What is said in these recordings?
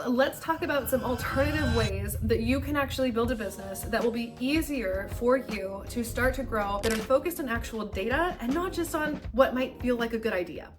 Let's talk about some alternative ways that you can actually build a business that will be easier for you to start to grow, that are focused on actual data and not just on what might feel like a good idea.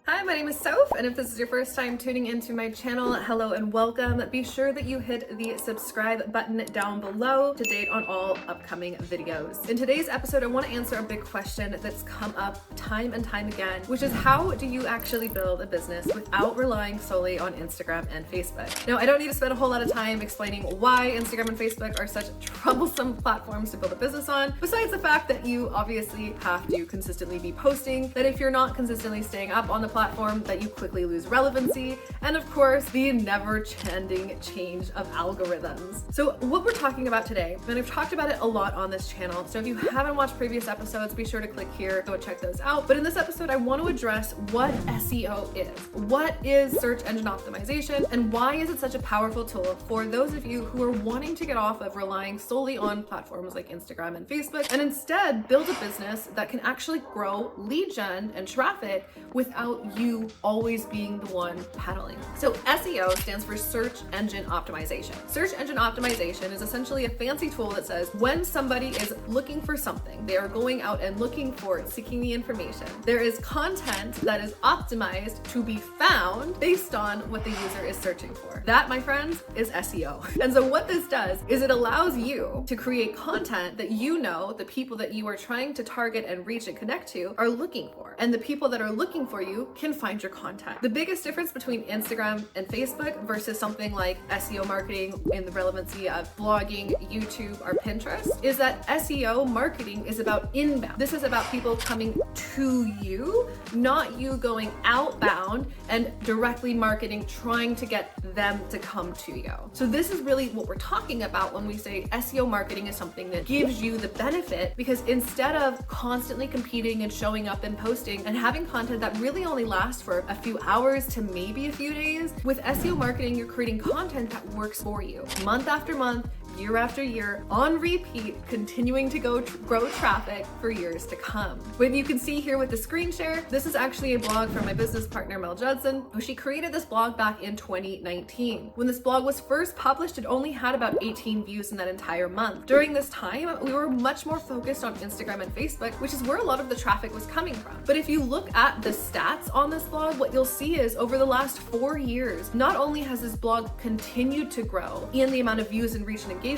Hi, my name is Soph, and if this is your first time tuning into my channel, hello and welcome. Be sure that you hit the subscribe button down below to date on all upcoming videos. In today's episode, I want to answer a big question that's come up time and time again, which is how do you actually build a business without relying solely on Instagram and Facebook? Now, I don't need to spend a whole lot of time explaining why Instagram and Facebook are such troublesome platforms to build a business on, besides the fact that you obviously have to consistently be posting, that if you're not consistently staying up on the platform, that you quickly lose relevancy, and of course the never-ending change of algorithms. So what we're talking about today, and I've talked about it a lot on this channel, so if you haven't watched previous episodes, be sure to click here, go check those out. But in this episode, I want to address what SEO is, what is search engine optimization, and why is it such a powerful tool for those of you who are wanting to get off of relying solely on platforms like Instagram and Facebook, and instead build a business that can actually grow lead gen and traffic without you always being the one pedaling. So SEO stands for search engine optimization. Search engine optimization is essentially a fancy tool that says when somebody is looking for something, they are going out and looking for it, seeking the information, there is content that is optimized to be found based on what the user is searching for. That, my friends, is SEO. And so what this does is it allows you to create content that you know the people that you are trying to target and reach and connect to are looking for. And the people that are looking for you can find your content. The biggest difference between Instagram and Facebook versus something like SEO marketing in the relevancy of blogging, YouTube, or Pinterest is that SEO marketing is about inbound. This is about people coming to you, not you going outbound and directly marketing, trying to get them to come to you. So this is really what we're talking about when we say SEO marketing is something that gives you the benefit, because instead of constantly competing and showing up and posting and having content that really only lasts for a few hours to maybe a few days, with SEO marketing, you're creating content that works for you month after month, year after year, on repeat, continuing to grow traffic for years to come. What you can see here with the screen share, this is actually a blog from my business partner, Mel Judson, who she created this blog back in 2019. When this blog was first published, it only had about 18 views in that entire month. During this time, we were much more focused on Instagram and Facebook, which is where a lot of the traffic was coming from. But if you look at the stats on this blog, what you'll see is over the last 4 years, not only has this blog continued to grow in the amount of views and reach and engagement,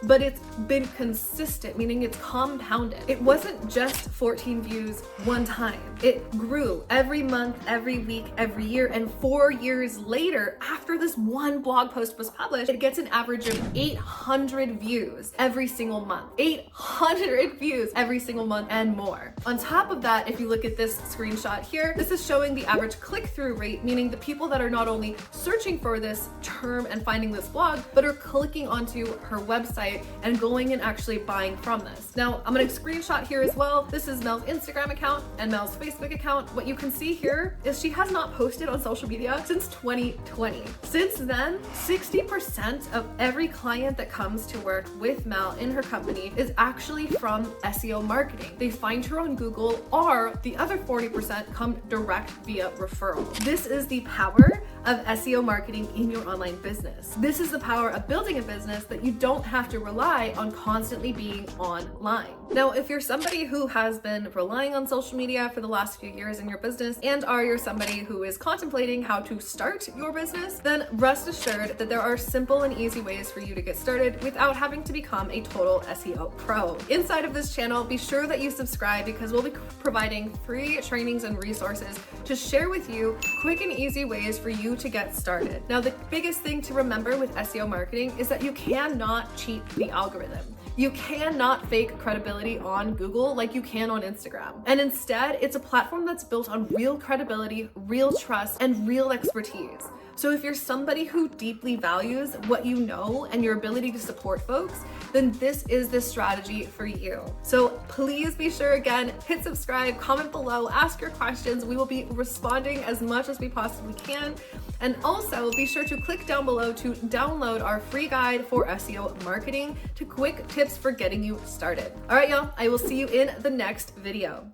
but it's been consistent, meaning it's compounded. It wasn't just 14 views one time. It grew every month, every week, every year, and 4 years later, after this one blog post was published, it gets an average of 800 views every single month. 800 views every single month and more. On top of that, if you look at this screenshot here, this is showing the average click-through rate, meaning the people that are not only searching for this term and finding this blog, but are clicking onto her website and going and actually buying from this. Now, I'm gonna screenshot here as well. This is Mel's Instagram account and Mel's Facebook account. What you can see here is she has not posted on social media since 2020. Since then, 60% of every client that comes to work with Mel in her company is actually from SEO marketing. They find her on Google, or the other 40% come direct via referral. This is the power of SEO marketing in your online business. This is the power of building a business that you don't have to rely on constantly being online. Now, if you're somebody who has been relying on social media for the last few years in your business, and you're somebody who is contemplating how to start your business, then rest assured that there are simple and easy ways for you to get started without having to become a total SEO pro. Inside of this channel, be sure that you subscribe, because we'll be providing free trainings and resources to share with you quick and easy ways for you to get started. Now, the biggest thing to remember with SEO marketing is that you cannot cheat the algorithm. You cannot fake credibility on Google like you can on Instagram. And instead, it's a platform that's built on real credibility, real trust, and real expertise. So if you're somebody who deeply values what you know and your ability to support folks, then this is the strategy for you. So please be sure, again, hit subscribe, comment below, ask your questions. We will be responding as much as we possibly can. And also be sure to click down below to download our free guide for SEO marketing to quick tips for getting you started. All right, y'all, I will see you in the next video.